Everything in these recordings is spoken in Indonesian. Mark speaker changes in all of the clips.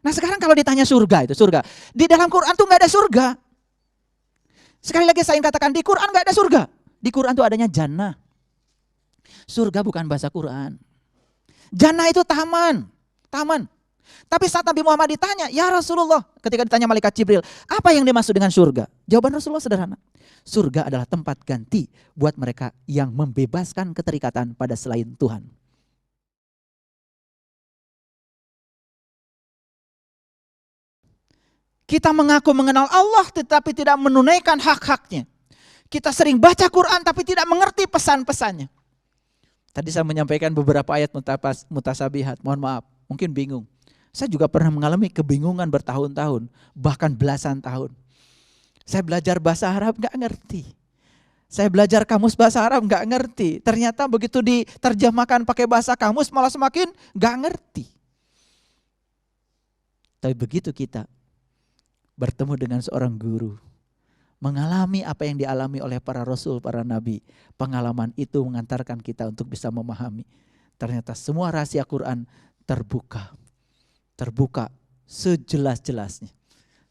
Speaker 1: Nah sekarang kalau ditanya surga, itu surga. Di dalam Quran tuh nggak ada surga. Sekali lagi saya ingin katakan, di Quran nggak ada surga. Di Quran tuh adanya jannah. Surga bukan bahasa Quran. Jannah itu taman. Taman. Tapi saat Nabi Muhammad ditanya, ya Rasulullah, ketika ditanya malaikat Jibril, apa yang dimaksud dengan surga? Jawaban Rasulullah sederhana. Surga adalah tempat ganti buat mereka yang membebaskan keterikatan pada selain Tuhan. Kita mengaku mengenal Allah tetapi tidak menunaikan hak-haknya. Kita sering baca Quran tapi tidak mengerti pesan-pesannya. Tadi saya menyampaikan beberapa ayat mutasabihat, mohon maaf, mungkin bingung. Saya juga pernah mengalami kebingungan bertahun-tahun, bahkan belasan tahun. Saya belajar bahasa Arab gak ngerti. Saya belajar kamus bahasa Arab gak ngerti. Ternyata begitu diterjemahkan pakai bahasa kamus malah semakin gak ngerti. Tapi begitu kita bertemu dengan seorang guru, mengalami apa yang dialami oleh para rasul, para nabi, pengalaman itu mengantarkan kita untuk bisa memahami. Ternyata semua rahasia Quran terbuka sejelas-jelasnya.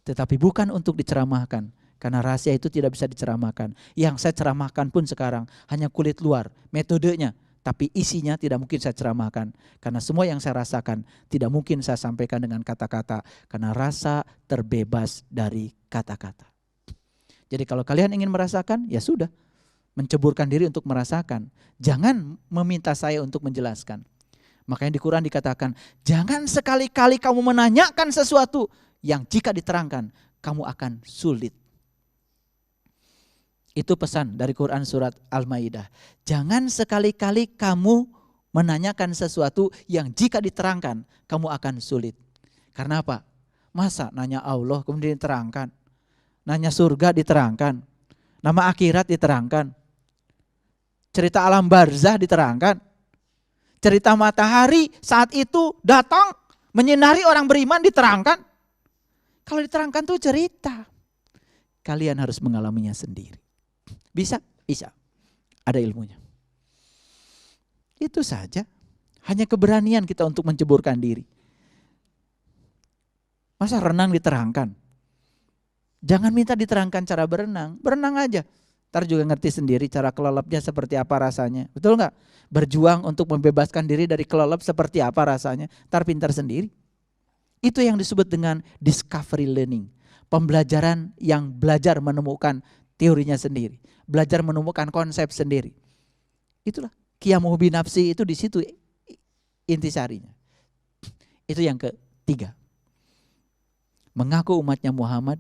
Speaker 1: Tetapi bukan untuk diceramahkan, karena rahasia itu tidak bisa diceramahkan. Yang saya ceramahkan pun sekarang hanya kulit luar, metodenya, tapi isinya tidak mungkin saya ceramahkan. Karena semua yang saya rasakan tidak mungkin saya sampaikan dengan kata-kata, karena rasa terbebas dari kata-kata. Jadi kalau kalian ingin merasakan, ya sudah, menceburkan diri untuk merasakan. Jangan meminta saya untuk menjelaskan. Makanya di Quran dikatakan, jangan sekali-kali kamu menanyakan sesuatu yang jika diterangkan, kamu akan sulit. Itu pesan dari Quran surat Al-Maidah. Jangan sekali-kali kamu menanyakan sesuatu yang jika diterangkan, kamu akan sulit. Karena apa? Masa nanya Allah kemudian diterangkan? Nanya surga diterangkan? Nama akhirat diterangkan? Cerita alam barzah diterangkan? Cerita matahari saat itu datang menyinari orang beriman diterangkan? Kalau diterangkan tuh cerita. Kalian harus mengalaminya sendiri. Bisa? Bisa. Ada ilmunya. Itu saja. Hanya keberanian kita untuk menceburkan diri. Masa renang diterangkan? Jangan minta diterangkan cara berenang. Berenang aja. Ntar juga ngerti sendiri cara kelelepnya seperti apa rasanya. Betul gak? Berjuang untuk membebaskan diri dari kelelep seperti apa rasanya. Ntar pintar sendiri. Itu yang disebut dengan discovery learning. Pembelajaran yang belajar menemukan teorinya sendiri. Belajar menemukan konsep sendiri. Itulah qiyamuhu binafsi, itu di situ intisarinya. Itu yang ketiga. Mengaku umatnya Muhammad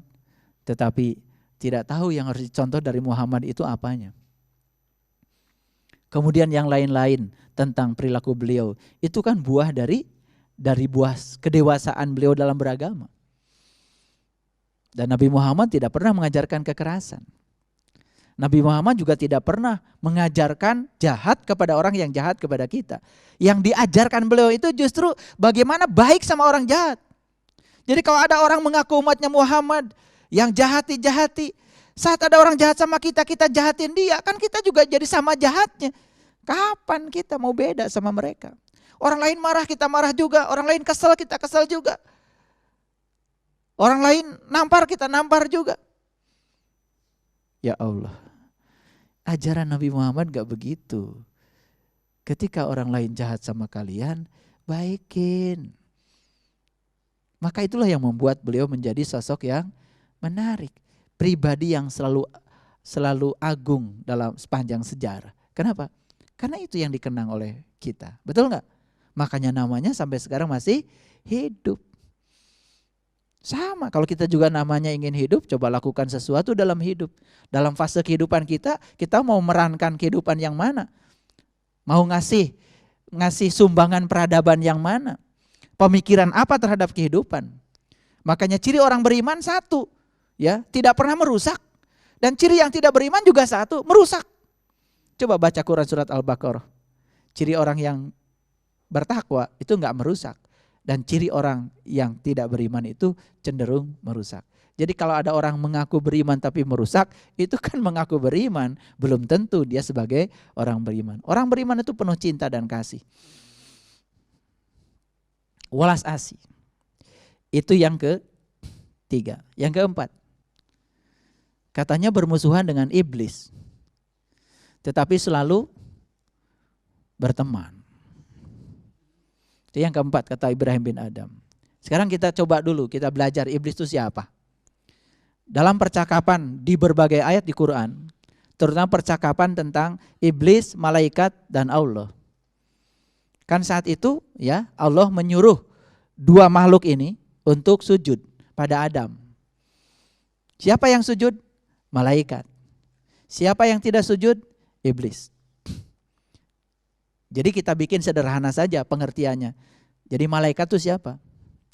Speaker 1: tetapi tidak tahu yang harus dicontoh dari Muhammad itu apanya. Kemudian yang lain-lain tentang perilaku beliau, itu kan buah dari buah kedewasaan beliau dalam beragama. Dan Nabi Muhammad tidak pernah mengajarkan kekerasan. Nabi Muhammad juga tidak pernah mengajarkan jahat kepada orang yang jahat kepada kita. Yang diajarkan beliau itu justru bagaimana baik sama orang jahat. Jadi kalau ada orang mengaku umatnya Muhammad yang jahati, saat ada orang jahat sama kita, kita jahatin dia, kan kita juga jadi sama jahatnya. Kapan kita mau beda sama mereka? Orang lain marah, kita marah juga. Orang lain kesel, kita kesel juga. Orang lain nampar, kita nampar juga. Ya Allah, ajaran Nabi Muhammad gak begitu. Ketika orang lain jahat sama kalian, baikin. Maka itulah yang membuat beliau menjadi sosok yang menarik. Pribadi yang selalu agung dalam sepanjang sejarah. Kenapa? Karena itu yang dikenang oleh kita. Betul gak? Makanya namanya sampai sekarang masih hidup. Sama, kalau kita juga namanya ingin hidup, coba lakukan sesuatu dalam hidup. Dalam fase kehidupan kita mau memerankan kehidupan yang mana? Mau ngasih sumbangan peradaban yang mana? Pemikiran apa terhadap kehidupan? Makanya ciri orang beriman satu, ya, tidak pernah merusak. Dan ciri yang tidak beriman juga satu, merusak. Coba baca Quran surat Al-Baqarah. Ciri orang yang bertakwa itu enggak merusak. Dan ciri orang yang tidak beriman itu cenderung merusak. Jadi kalau ada orang mengaku beriman tapi merusak, itu kan mengaku beriman, belum tentu dia sebagai orang beriman. Orang beriman itu penuh cinta dan kasih. Walas asih. Itu yang ketiga. Yang keempat, katanya bermusuhan dengan iblis, tetapi selalu berteman. Itu yang keempat kata Ibrahim bin Adam. Sekarang kita coba dulu, kita belajar iblis itu siapa. Dalam percakapan di berbagai ayat di Quran, terutama percakapan tentang iblis, malaikat, dan Allah. Kan saat itu ya Allah menyuruh dua makhluk ini untuk sujud pada Adam. Siapa yang sujud? Malaikat. Siapa yang tidak sujud? Iblis. Jadi kita bikin sederhana saja pengertiannya. Jadi malaikat itu siapa?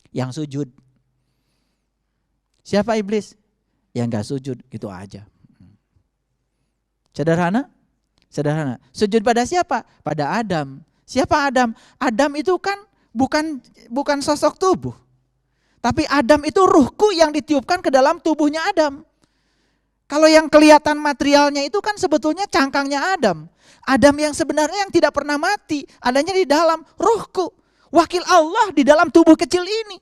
Speaker 1: Yang sujud. Siapa iblis? Yang gak sujud, gitu aja. Sederhana? Sederhana. Sujud pada siapa? Pada Adam. Siapa Adam? Adam itu kan bukan sosok tubuh. Tapi Adam itu ruhku yang ditiupkan ke dalam tubuhnya Adam. Kalau yang kelihatan materialnya itu kan sebetulnya cangkangnya Adam. Adam yang sebenarnya yang tidak pernah mati, adanya di dalam ruhku. Wakil Allah di dalam tubuh kecil ini.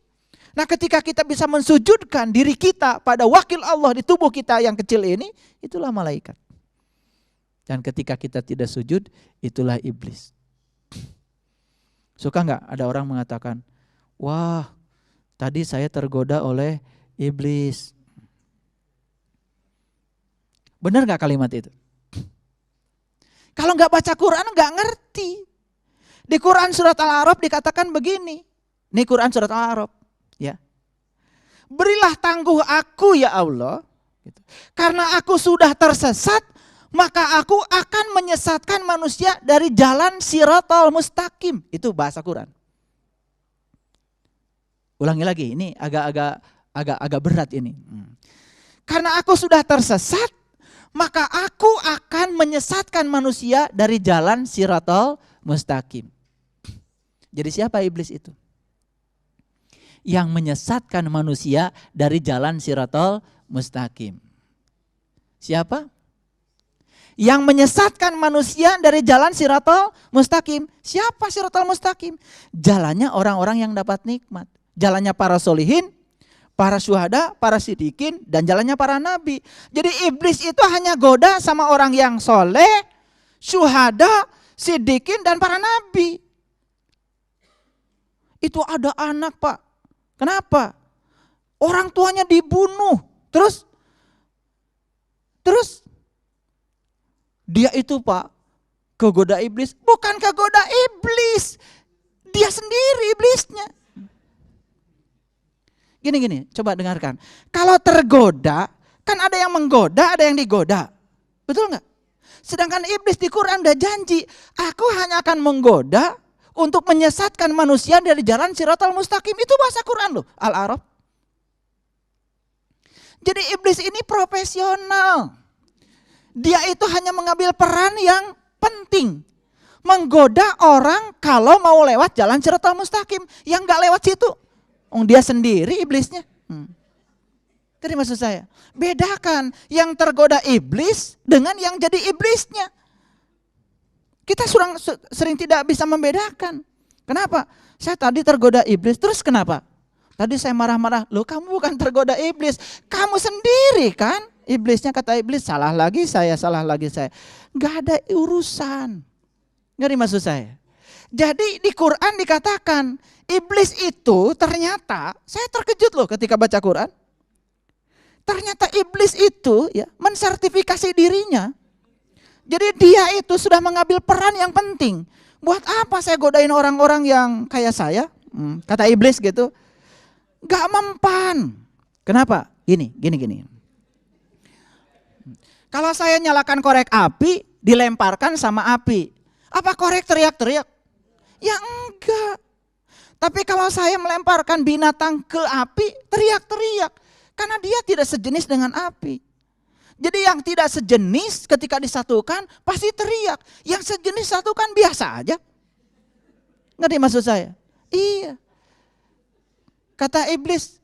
Speaker 1: Nah ketika kita bisa mensujudkan diri kita pada wakil Allah di tubuh kita yang kecil ini, itulah malaikat. Dan ketika kita tidak sujud, itulah iblis. Suka nggak ada orang mengatakan, wah tadi saya tergoda oleh iblis. Benar gak kalimat itu? Kalau gak baca Quran gak ngerti. Di Quran surat Al-A'raf dikatakan begini. Ini Quran surat Al-A'raf. Ya. Berilah tangguh aku ya Allah. Karena aku sudah tersesat, maka aku akan menyesatkan manusia dari jalan Shiratal Mustaqim. Itu bahasa Quran. Ulangi lagi, ini agak berat ini. Karena aku sudah tersesat, maka aku akan menyesatkan manusia dari jalan Shiratal Mustaqim. Jadi siapa iblis itu? Yang menyesatkan manusia dari jalan Shiratal Mustaqim. Siapa? Yang menyesatkan manusia dari jalan Shiratal Mustaqim. Siapa Shiratal Mustaqim? Jalannya orang-orang yang dapat nikmat. Jalannya para solihin, para syuhada, para sidikin, dan jalannya para nabi. Jadi iblis itu hanya goda sama orang yang soleh, syuhada, sidikin, dan para nabi. Itu ada anak Pak. Kenapa? Orang tuanya dibunuh. Terus dia itu Pak kegoda iblis. Bukan kegoda iblis. Dia sendiri iblisnya. Gini, coba dengarkan. Kalau tergoda, kan ada yang menggoda, ada yang digoda. Betul nggak? Sedangkan iblis di Quran udah janji, aku hanya akan menggoda untuk menyesatkan manusia dari jalan Shiratal Mustaqim. Itu bahasa Quran loh, Al-A'raf. Jadi iblis ini profesional. Dia itu hanya mengambil peran yang penting. Menggoda orang kalau mau lewat jalan Shiratal Mustaqim. Yang nggak lewat situ, dia sendiri iblisnya. Tadi maksud saya, bedakan yang tergoda iblis dengan yang jadi iblisnya. Kita sering tidak bisa membedakan. Kenapa? Saya tadi tergoda iblis, terus kenapa? Tadi saya marah-marah, loh kamu bukan tergoda iblis, kamu sendiri kan iblisnya. Kata iblis, salah lagi saya. Gak ada urusan. Ngerti maksud saya? Jadi di Quran dikatakan iblis itu ternyata, saya terkejut loh ketika baca Quran. Ternyata iblis itu ya mensertifikasi dirinya. Jadi dia itu sudah mengambil peran yang penting. Buat apa saya godain orang-orang yang kayak saya? Kata iblis gitu. Gak mempan. Kenapa? Gini. Kalau saya nyalakan korek api, dilemparkan sama api. Apa korek teriak-teriak? Ya enggak. Tapi kalau saya melemparkan binatang ke api, teriak-teriak. Karena dia tidak sejenis dengan api. Jadi yang tidak sejenis ketika disatukan pasti teriak. Yang sejenis satukan biasa aja. Ngerti maksud saya? Iya. Kata iblis,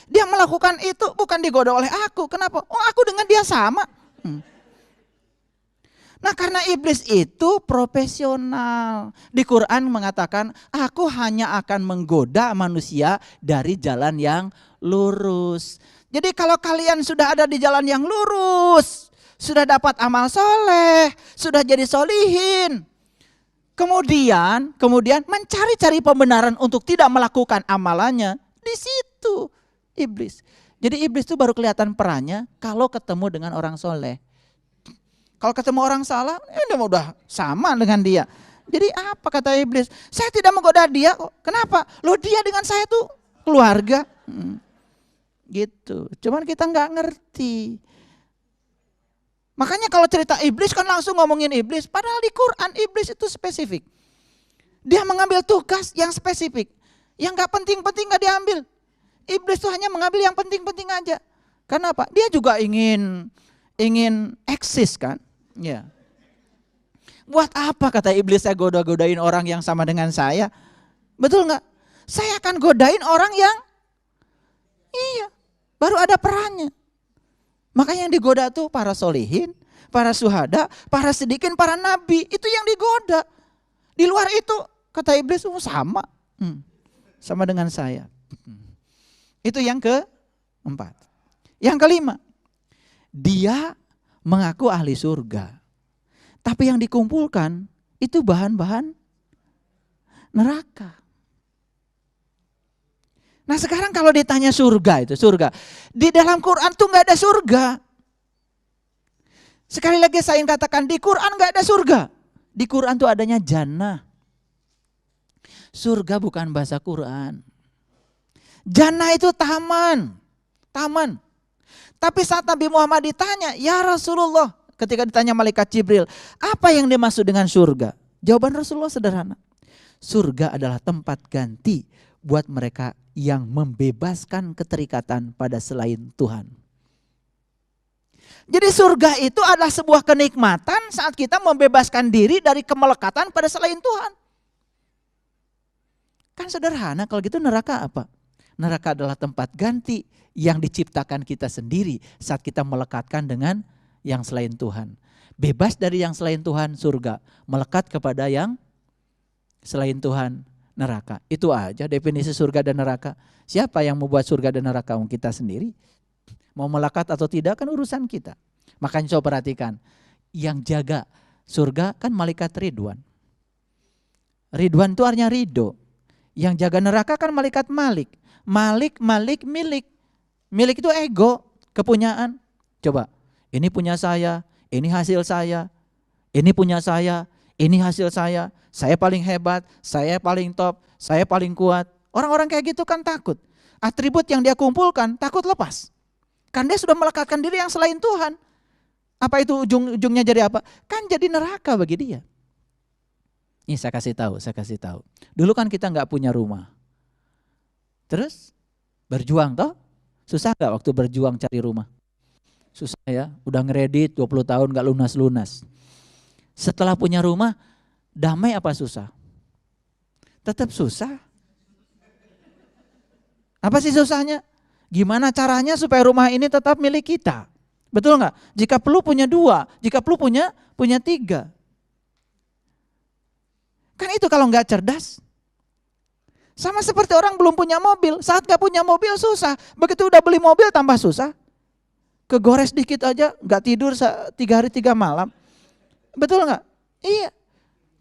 Speaker 1: dia melakukan itu bukan digoda oleh aku. Kenapa? Oh aku dengan dia sama. Nah karena iblis itu profesional. Di Quran mengatakan, aku hanya akan menggoda manusia dari jalan yang lurus. Jadi kalau kalian sudah ada di jalan yang lurus, sudah dapat amal soleh, sudah jadi solihin, kemudian mencari-cari pembenaran untuk tidak melakukan amalannya, di situ iblis. Jadi iblis itu baru kelihatan perannya kalau ketemu dengan orang soleh. Kalau ketemu orang salah, ini udah sama dengan dia. Jadi apa kata iblis? Saya tidak menggoda dia kok. Kenapa? Loh dia dengan saya tuh keluarga. Gitu. Cuman kita nggak ngerti. Makanya kalau cerita iblis kan langsung ngomongin iblis. Padahal di Quran iblis itu spesifik. Dia mengambil tugas yang spesifik. Yang nggak penting-penting nggak diambil. Iblis tuh hanya mengambil yang penting-penting aja. Kenapa? Dia juga ingin eksis kan. Ya. Buat apa kata iblis saya goda-godain orang yang sama dengan saya? Betul nggak? Saya akan godain orang yang baru ada perannya. Makanya yang digoda tuh para solihin, para syuhada, para sidikin, para nabi. Itu yang digoda. Di luar itu kata iblis sama. Sama dengan saya. Itu yang keempat. Yang kelima. Dia mengaku ahli surga. Tapi yang dikumpulkan itu bahan-bahan neraka. Nah sekarang kalau ditanya surga itu surga. Di dalam Quran tuh gak ada surga. Sekali lagi saya ingin katakan di Quran gak ada surga. Di Quran tuh adanya jannah. Surga bukan bahasa Quran. Jannah itu taman. Tapi saat Nabi Muhammad ditanya, ya Rasulullah, ketika ditanya malaikat Jibril, apa yang dimaksud dengan surga? Jawaban Rasulullah sederhana. Surga adalah tempat ganti buat mereka yang membebaskan keterikatan pada selain Tuhan. Jadi surga itu adalah sebuah kenikmatan saat kita membebaskan diri dari kemelekatan pada selain Tuhan. Kan sederhana, kalau gitu neraka apa? Neraka adalah tempat ganti yang diciptakan kita sendiri saat kita melekatkan dengan yang selain Tuhan. Bebas dari yang selain Tuhan surga, melekat kepada yang selain Tuhan neraka. Itu aja definisi surga dan neraka. Siapa yang membuat surga dan neraka? Kita sendiri. Mau melekat atau tidak kan urusan kita. Makanya coba perhatikan, yang jaga surga kan malaikat Ridwan. Ridwan itu artinya ridho. Yang jaga neraka kan malaikat Malik. Malik, milik. Milik itu ego, kepunyaan. Coba, ini punya saya, ini hasil saya, ini punya saya, ini hasil saya paling hebat, saya paling top, saya paling kuat. Orang-orang kayak gitu kan takut. Atribut yang dia kumpulkan takut lepas. Kan dia sudah melekatkan diri yang selain Tuhan. Apa itu ujung-ujungnya jadi apa? Kan jadi neraka bagi dia. Ini saya kasih tahu. Dulu kan kita nggak punya rumah. Terus berjuang toh? Susah gak waktu berjuang cari rumah? Susah ya, udah ngeredit 20 tahun gak lunas-lunas. Setelah punya rumah, damai apa susah? Tetap susah. Apa sih susahnya? Gimana caranya supaya rumah ini tetap milik kita? Betul gak? Jika perlu punya 2, jika perlu punya 3. Kan itu kalau gak cerdas. Sama seperti orang belum punya mobil, saat gak punya mobil susah. Begitu udah beli mobil tambah susah. Kegores dikit aja gak tidur 3 hari 3 malam. Betul gak? Iya.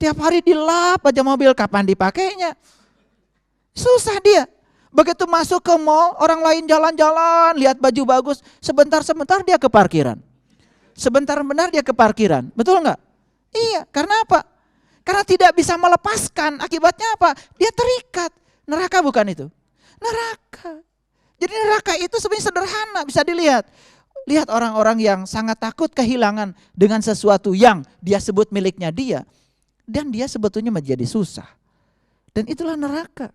Speaker 1: Tiap hari dilap aja mobil, kapan dipakainya? Susah dia. Begitu masuk ke mall, orang lain jalan-jalan, lihat baju bagus, sebentar-sebentar dia ke parkiran. Sebentar-bentar dia ke parkiran. Betul gak? Iya, karena apa? Karena tidak bisa melepaskan, akibatnya apa? Dia terikat. Neraka bukan itu? Neraka. Jadi neraka itu sebenarnya sederhana, bisa dilihat. Lihat orang-orang yang sangat takut kehilangan dengan sesuatu yang dia sebut miliknya dia. Dan dia sebetulnya menjadi susah. Dan itulah neraka.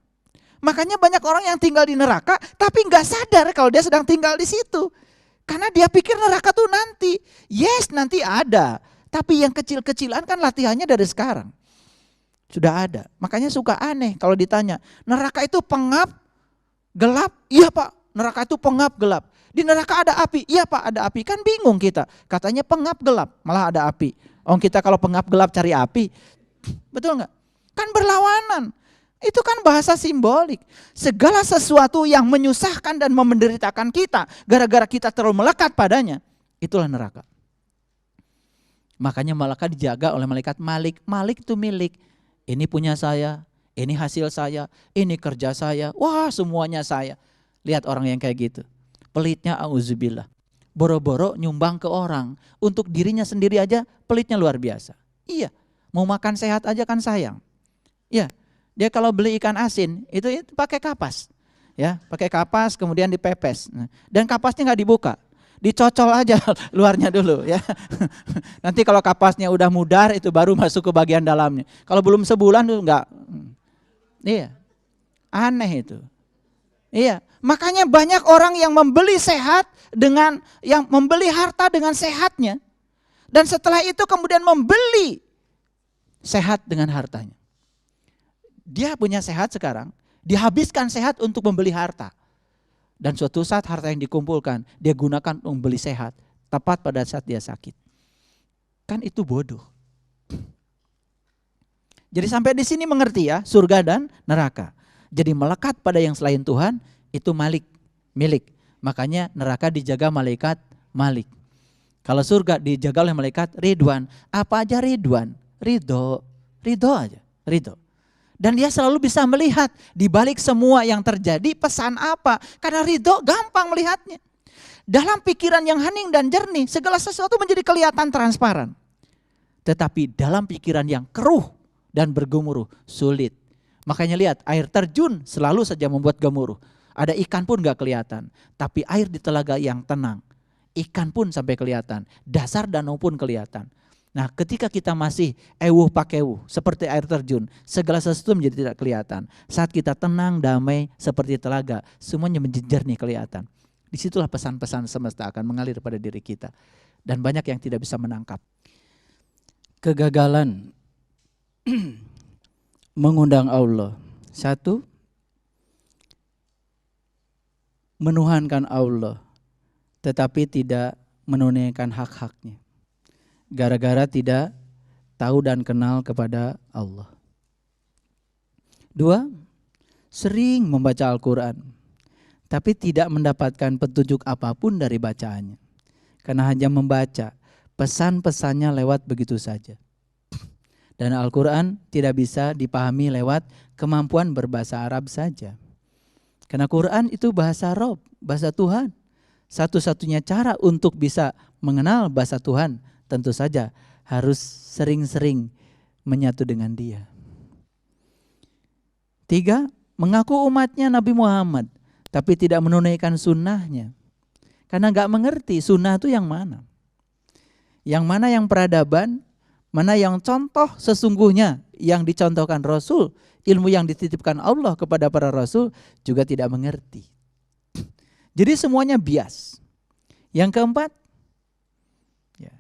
Speaker 1: Makanya banyak orang yang tinggal di neraka tapi gak sadar kalau dia sedang tinggal di situ. Karena dia pikir neraka tuh nanti. Yes, nanti ada. Tapi yang kecil-kecilan kan latihannya dari sekarang. Sudah ada. Makanya suka aneh kalau ditanya, neraka itu pengap, gelap? Iya Pak, neraka itu pengap, gelap. Di neraka ada api? Iya Pak, ada api. Kan bingung kita. Katanya pengap, gelap, malah ada api. Kita kalau pengap gelap cari api, betul nggak? Kan berlawanan. Itu kan bahasa simbolik. Segala sesuatu yang menyusahkan dan menderitakan kita, gara-gara kita terlalu melekat padanya, itulah neraka. Makanya malaikat dijaga oleh malaikat Malik. Malik itu milik. Ini punya saya, ini hasil saya, ini kerja saya, wah semuanya saya. Lihat orang yang kayak gitu. Pelitnya auzubillah. Boro-boro nyumbang ke orang. Untuk dirinya sendiri aja pelitnya luar biasa. Iya, mau makan sehat aja kan sayang. Iya, dia kalau beli ikan asin itu pakai kapas. Ya, pakai kapas kemudian dipepes. Dan kapasnya nggak dibuka. Dicocol aja luarnya dulu ya. Nanti kalau kapasnya udah mudar itu baru masuk ke bagian dalamnya. Kalau belum sebulan tuh enggak. Iya. Aneh itu. Iya, makanya banyak orang yang membeli sehat dengan yang membeli harta dengan sehatnya. Dan setelah itu kemudian membeli sehat dengan hartanya. Dia punya sehat sekarang, dihabiskan sehat untuk membeli harta. Dan suatu saat harta yang dikumpulkan, dia gunakan untuk membeli sehat, tepat pada saat dia sakit. Kan itu bodoh. Jadi sampai di sini mengerti ya, surga dan neraka. Jadi melekat pada yang selain Tuhan, itu milik. Makanya neraka dijaga malaikat Malik. Kalau surga dijaga oleh malaikat Ridwan. Apa aja Ridwan? Ridho aja, ridho. Dan dia selalu bisa melihat di balik semua yang terjadi pesan apa. Karena ridho gampang melihatnya. Dalam pikiran yang hening dan jernih, segala sesuatu menjadi kelihatan transparan. Tetapi dalam pikiran yang keruh dan bergemuruh, sulit. Makanya lihat, air terjun selalu saja membuat gemuruh. Ada ikan pun gak kelihatan. Tapi air di telaga yang tenang, ikan pun sampai kelihatan. Dasar danau pun kelihatan. Nah ketika kita masih ewuh pakewuh seperti air terjun, segala sesuatu menjadi tidak kelihatan. Saat kita tenang, damai seperti telaga, semuanya menjadi jernih kelihatan. Disitulah pesan-pesan semesta akan mengalir pada diri kita. Dan banyak yang tidak bisa menangkap. Kegagalan mengundang Allah. Satu, menuhankan Allah, tetapi tidak menunaikan hak-haknya. Gara-gara tidak tahu dan kenal kepada Allah. Dua, sering membaca Al-Quran, tapi tidak mendapatkan petunjuk apapun dari bacaannya. Karena hanya membaca, pesan-pesannya lewat begitu saja. Dan Al-Quran tidak bisa dipahami lewat kemampuan berbahasa Arab saja. Karena Quran itu bahasa Rob, bahasa Tuhan. Satu-satunya cara untuk bisa mengenal bahasa Tuhan, tentu saja harus sering-sering menyatu dengan Dia. Tiga, mengaku umatnya Nabi Muhammad, tapi tidak menunaikan sunnahnya. Karena gak mengerti sunnah itu yang mana. Yang mana yang peradaban, mana yang contoh sesungguhnya yang dicontohkan Rasul, ilmu yang dititipkan Allah kepada para Rasul juga tidak mengerti. Jadi semuanya bias. Yang keempat, ya,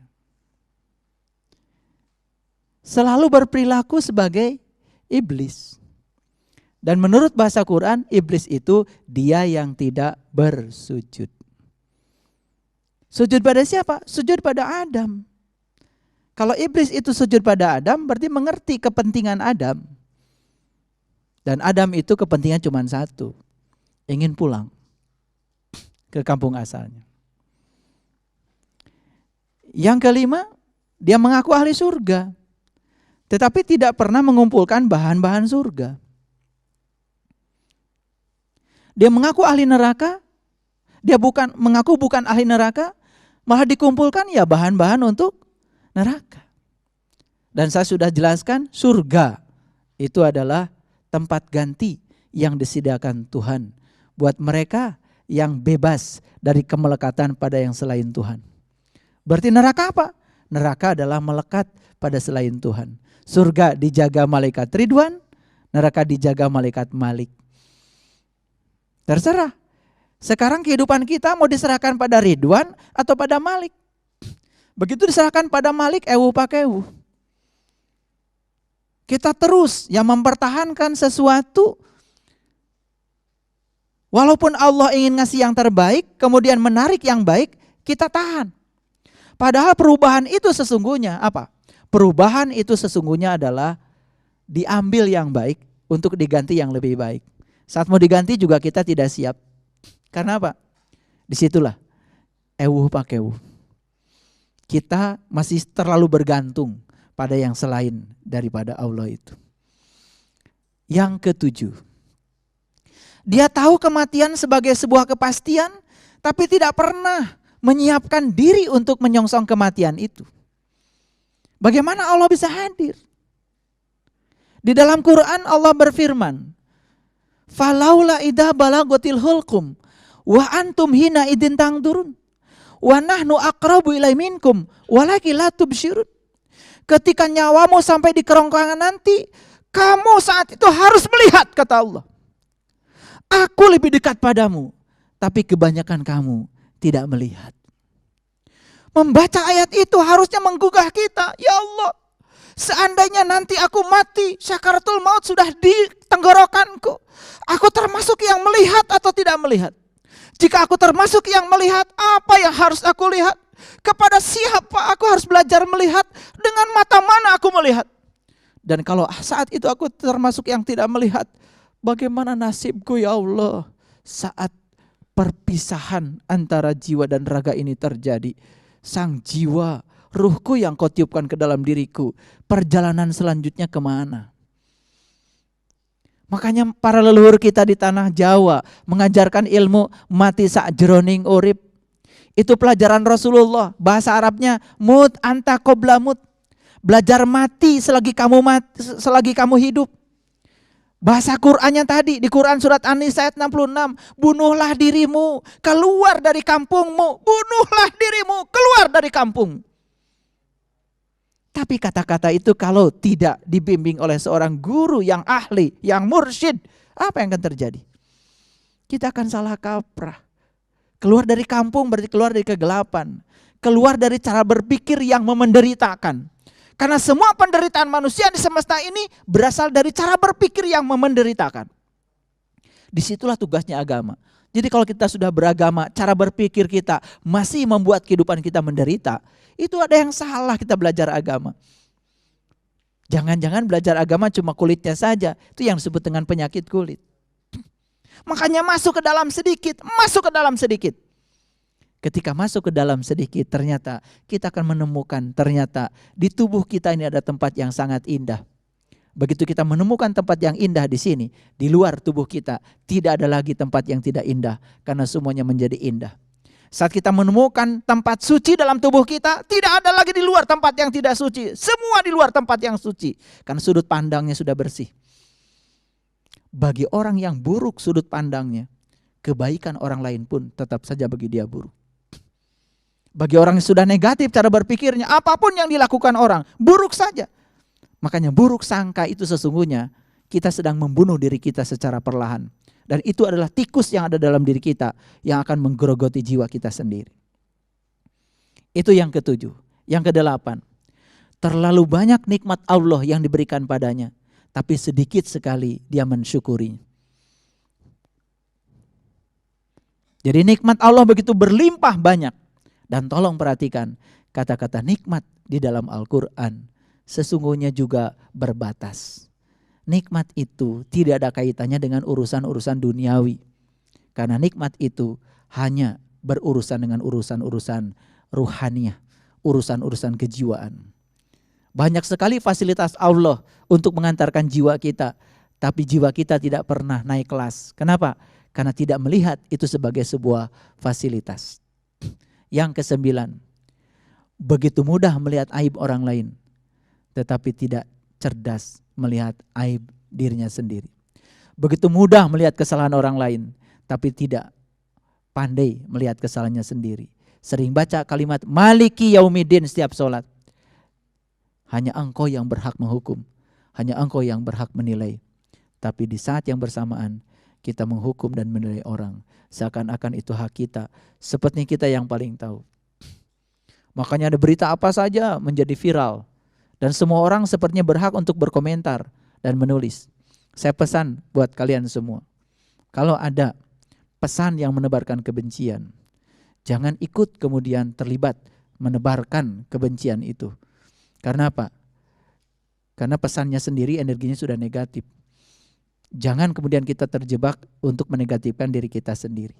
Speaker 1: selalu berperilaku sebagai iblis. Dan menurut bahasa Quran, iblis itu dia yang tidak bersujud. Sujud pada siapa? Sujud pada Adam. Kalau iblis itu sujud pada Adam, berarti mengerti kepentingan Adam. Dan Adam itu kepentingan cuma satu, ingin pulang ke kampung asalnya. Yang kelima, dia mengaku ahli surga, tetapi tidak pernah mengumpulkan bahan-bahan surga. Dia mengaku ahli neraka, dia mengaku bukan ahli neraka, malah dikumpulkan ya bahan-bahan untuk neraka. Dan saya sudah jelaskan, surga itu adalah tempat ganti yang disediakan Tuhan buat mereka yang bebas dari kemelekatan pada yang selain Tuhan. Berarti neraka apa? Neraka adalah melekat pada selain Tuhan. Surga dijaga malaikat Ridwan, neraka dijaga malaikat Malik. Terserah. Sekarang kehidupan kita mau diserahkan pada Ridwan atau pada Malik. Begitu diserahkan pada Malik, ewu pakewu. Kita terus yang mempertahankan sesuatu. Walaupun Allah ingin ngasih yang terbaik, kemudian menarik yang baik, kita tahan. Padahal perubahan itu sesungguhnya apa? Perubahan itu sesungguhnya adalah diambil yang baik untuk diganti yang lebih baik. Saat mau diganti juga kita tidak siap. Karena apa? Disitulah ewuh pakewuh. Kita masih terlalu bergantung pada yang selain daripada Allah itu. Yang ketujuh, dia tahu kematian sebagai sebuah kepastian, tapi tidak pernah menyiapkan diri untuk menyongsong kematian itu. Bagaimana Allah bisa hadir? Di dalam Quran Allah berfirman, "Falaula idza balaghatil hulqum wa antum hina idin tangdurun wa nahnu aqrabu ilai minkum walakin la tubsyirun." Ketika nyawamu sampai di kerongkongan nanti, kamu saat itu harus melihat, kata Allah. Aku lebih dekat padamu, tapi kebanyakan kamu tidak melihat. Membaca ayat itu harusnya menggugah kita. Ya Allah, seandainya nanti aku mati, syakaratul maut sudah di tenggorokanku, aku termasuk yang melihat atau tidak melihat? Jika aku termasuk yang melihat, apa yang harus aku lihat? Kepada siapa aku harus belajar melihat? Dengan mata mana aku melihat? Dan kalau saat itu aku termasuk yang tidak melihat, bagaimana nasibku ya Allah saat perpisahan antara jiwa dan raga ini terjadi? Sang jiwa, ruhku yang kau tiupkan ke dalam diriku, perjalanan selanjutnya kemana? Makanya para leluhur kita di tanah Jawa mengajarkan ilmu mati sakjroning urip. Itu pelajaran Rasulullah, bahasa Arabnya mut anta qabla mut. Belajar mati selagi kamu hidup. Bahasa Qur'annya tadi di Quran surat An-Nisa ayat 66, bunuhlah dirimu, keluar dari kampungmu, bunuhlah dirimu, keluar dari kampung. Tapi kata-kata itu kalau tidak dibimbing oleh seorang guru yang ahli, yang mursyid, apa yang akan terjadi? Kita akan salah kaprah. Keluar dari kampung berarti keluar dari kegelapan. Keluar dari cara berpikir yang memenderitakan. Karena semua penderitaan manusia di semesta ini berasal dari cara berpikir yang memenderitakan. Disitulah tugasnya agama. Jadi kalau kita sudah beragama, cara berpikir kita masih membuat kehidupan kita menderita, itu ada yang salah kita belajar agama. Jangan-jangan belajar agama cuma kulitnya saja, itu yang disebut dengan penyakit kulit. Makanya masuk ke dalam sedikit. Ketika masuk ke dalam sedikit, ternyata kita akan menemukan ternyata di tubuh kita ini ada tempat yang sangat indah. Begitu kita menemukan tempat yang indah di sini, di luar tubuh kita tidak ada lagi tempat yang tidak indah karena semuanya menjadi indah. Saat kita menemukan tempat suci dalam tubuh kita, tidak ada lagi di luar tempat yang tidak suci. Semua di luar tempat yang suci karena sudut pandangnya sudah bersih. Bagi orang yang buruk sudut pandangnya, kebaikan orang lain pun tetap saja bagi dia buruk. Bagi orang yang sudah negatif cara berpikirnya, apapun yang dilakukan orang, buruk saja. Makanya buruk sangka itu sesungguhnya kita sedang membunuh diri kita secara perlahan. Dan itu adalah tikus yang ada dalam diri kita yang akan menggerogoti jiwa kita sendiri. Itu yang ketujuh. Yang kedelapan, terlalu banyak nikmat Allah yang diberikan padanya, tapi sedikit sekali dia mensyukuri. Jadi nikmat Allah begitu berlimpah banyak. Dan tolong perhatikan kata-kata nikmat di dalam Al-Quran sesungguhnya juga berbatas. Nikmat itu tidak ada kaitannya dengan urusan-urusan duniawi. Karena nikmat itu hanya berurusan dengan urusan-urusan ruhaniah, urusan-urusan kejiwaan. Banyak sekali fasilitas Allah untuk mengantarkan jiwa kita, tapi jiwa kita tidak pernah naik kelas. Kenapa? Karena tidak melihat itu sebagai sebuah fasilitas. Yang kesembilan, begitu mudah melihat aib orang lain, tetapi tidak cerdas melihat aib dirinya sendiri. Begitu mudah melihat kesalahan orang lain, tapi tidak pandai melihat kesalahannya sendiri. Sering baca kalimat Maliki Yaumiddin setiap sholat. Hanya engkau yang berhak menghukum, hanya engkau yang berhak menilai. Tapi di saat yang bersamaan, kita menghukum dan menilai orang seakan-akan itu hak kita, seperti kita yang paling tahu. Makanya ada berita apa saja menjadi viral dan semua orang sepertinya berhak untuk berkomentar dan menulis. Saya pesan buat kalian semua, kalau ada pesan yang menebarkan kebencian, jangan ikut kemudian terlibat menebarkan kebencian itu. Karena apa? Karena pesannya sendiri energinya sudah negatif. Jangan kemudian kita terjebak untuk menegatifkan diri kita sendiri.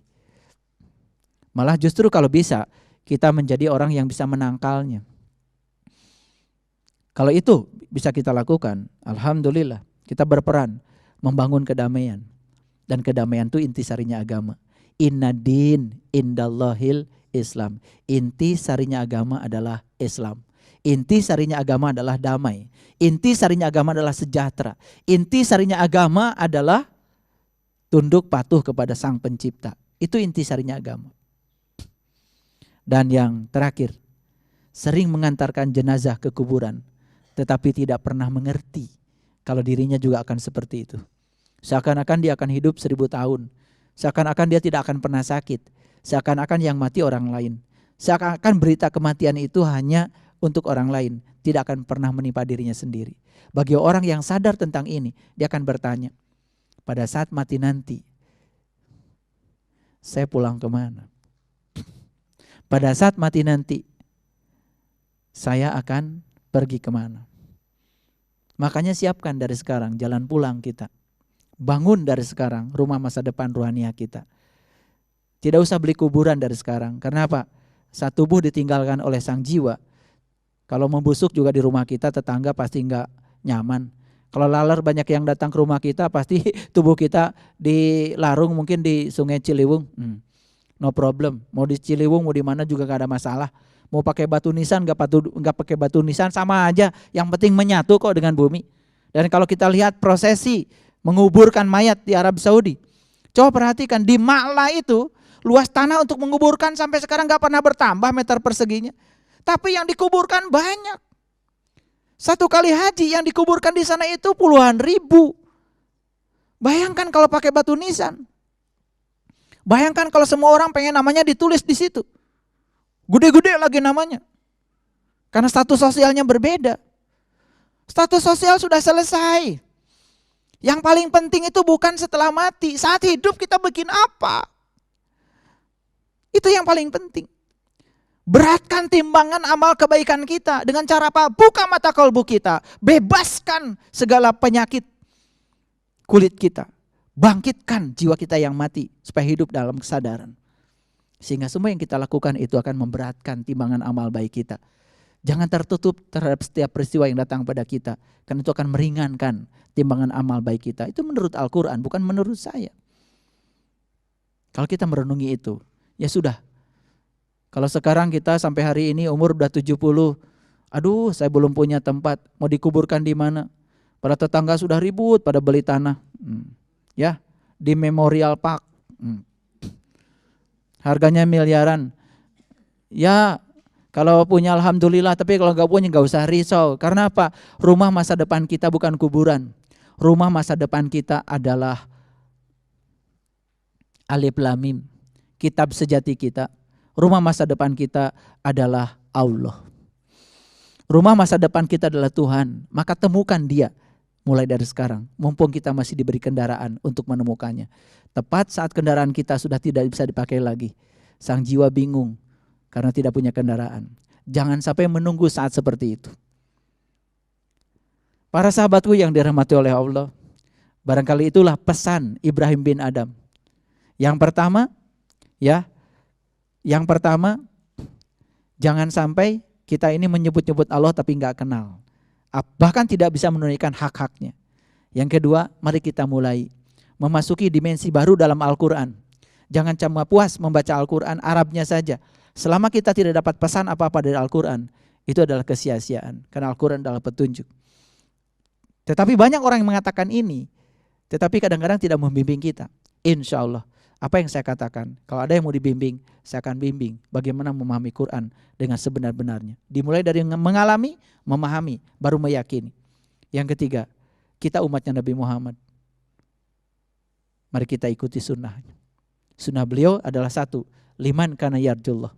Speaker 1: Malah justru kalau bisa kita menjadi orang yang bisa menangkalnya. Kalau itu bisa kita lakukan, alhamdulillah kita berperan membangun kedamaian. Dan kedamaian itu intisarinya agama. Inna din indallahil Islam. Inti sarinya agama adalah Islam. Inti sarinya agama adalah damai. Inti sarinya agama adalah sejahtera. Inti sarinya agama adalah tunduk patuh kepada Sang Pencipta. Itu inti sarinya agama. Dan yang terakhir, sering mengantarkan jenazah ke kuburan, tetapi tidak pernah mengerti kalau dirinya juga akan seperti itu. Seakan-akan dia akan hidup 1000 tahun. Seakan-akan dia tidak akan pernah sakit. Seakan-akan yang mati orang lain. Seakan-akan berita kematian itu hanya untuk orang lain, tidak akan pernah menimpa dirinya sendiri. Bagi orang yang sadar tentang ini, dia akan bertanya, pada saat mati nanti, saya pulang kemana? Pada saat mati nanti, saya akan pergi kemana? Makanya siapkan dari sekarang jalan pulang kita. Bangun dari sekarang rumah masa depan rohania kita. Tidak usah beli kuburan dari sekarang. Karena apa? Saat tubuh ditinggalkan oleh sang jiwa, kalau membusuk juga di rumah kita, tetangga pasti enggak nyaman. Kalau laler banyak yang datang ke rumah kita, pasti tubuh kita dilarung mungkin di Sungai Ciliwung. No problem. Mau di Ciliwung, mau di mana juga gak ada masalah. Mau pakai batu nisan, enggak pakai batu nisan sama aja. Yang penting menyatu kok dengan bumi. Dan kalau kita lihat prosesi menguburkan mayat di Arab Saudi, coba perhatikan di Ma'la itu luas tanah untuk menguburkan sampai sekarang gak pernah bertambah meter perseginya. Tapi yang dikuburkan banyak. Satu kali haji yang dikuburkan di sana itu puluhan ribu. Bayangkan kalau pakai batu nisan. Bayangkan kalau semua orang pengen namanya ditulis di situ. Gede-gede lagi namanya. Karena status sosialnya berbeda. Status sosial sudah selesai. Yang paling penting itu bukan setelah mati. Saat hidup kita bikin apa? Itu yang paling penting. Beratkan timbangan amal kebaikan kita. Dengan cara apa? Buka mata kalbu kita. Bebaskan segala penyakit kulit kita. Bangkitkan jiwa kita yang mati. Supaya hidup dalam kesadaran. Sehingga semua yang kita lakukan itu akan memberatkan timbangan amal baik kita. Jangan tertutup terhadap setiap peristiwa yang datang pada kita. Karena itu akan meringankan timbangan amal baik kita. Itu menurut Al-Quran, bukan menurut saya. Kalau kita merenungi itu, ya sudah. Kalau sekarang kita sampai hari ini umur udah 70, aduh saya belum punya tempat, mau dikuburkan di mana? Para tetangga sudah ribut pada beli tanah, ya di Memorial Park, harganya miliaran. Ya kalau punya alhamdulillah, tapi kalau nggak punya nggak usah risau. Karena apa? Rumah masa depan kita bukan kuburan. Rumah masa depan kita adalah Alif Lam Mim, kitab sejati kita. Rumah masa depan kita adalah Allah. Rumah masa depan kita adalah Tuhan. Maka temukan Dia mulai dari sekarang. Mumpung kita masih diberi kendaraan untuk menemukannya. Tepat saat kendaraan kita sudah tidak bisa dipakai lagi. Sang jiwa bingung karena tidak punya kendaraan. Jangan sampai menunggu saat seperti itu. Para sahabatku yang dirahmati oleh Allah, barangkali itulah pesan Ibrahim bin Adam. Yang pertama, jangan sampai kita ini menyebut-nyebut Allah tapi enggak kenal. Bahkan tidak bisa menunaikan hak-haknya. Yang kedua, mari kita mulai memasuki dimensi baru dalam Al-Quran. Jangan cuma puas membaca Al-Quran Arabnya saja. Selama kita tidak dapat pesan apa-apa dari Al-Quran, itu adalah kesia-siaan. Karena Al-Quran adalah petunjuk. Tetapi banyak orang yang mengatakan ini, tetapi kadang-kadang tidak membimbing kita. Insya Allah. Apa yang saya katakan, kalau ada yang mau dibimbing, saya akan bimbing bagaimana memahami Quran dengan sebenar-benarnya. Dimulai dari mengalami, memahami, baru meyakini. Yang ketiga, kita umatnya Nabi Muhammad. Mari kita ikuti sunnahnya. Sunnah beliau adalah satu, liman kana yarjullah.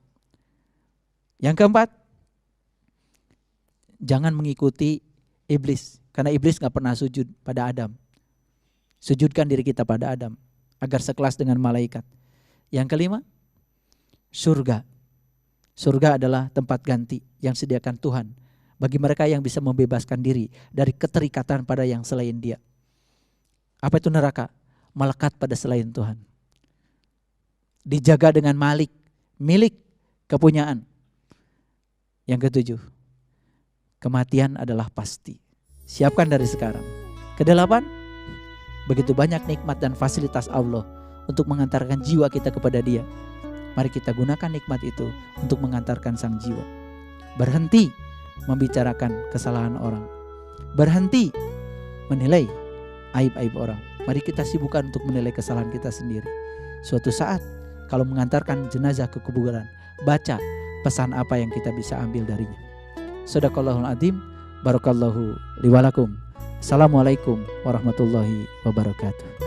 Speaker 1: Yang keempat, jangan mengikuti iblis. Karena iblis gak pernah sujud pada Adam. Sujudkan diri kita pada Adam. Agar sekelas dengan malaikat. Yang kelima, surga. Surga adalah tempat ganti yang sediakan Tuhan bagi mereka yang bisa membebaskan diri dari keterikatan pada yang selain Dia. Apa itu neraka? Melekat pada selain Tuhan. Dijaga dengan milik kepunyaan. Yang ketujuh, kematian adalah pasti. Siapkan dari sekarang. Kedelapan, begitu banyak nikmat dan fasilitas Allah untuk mengantarkan jiwa kita kepada Dia. Mari kita gunakan nikmat itu untuk mengantarkan sang jiwa. Berhenti membicarakan kesalahan orang. Berhenti menilai aib-aib orang. Mari kita sibukkan untuk menilai kesalahan kita sendiri. Suatu saat kalau mengantarkan jenazah ke kuburan, baca pesan apa yang kita bisa ambil darinya. Shadaqallahul adzim. Barakallahu li wa lakum. Assalamualaikum warahmatullahi wabarakatuh.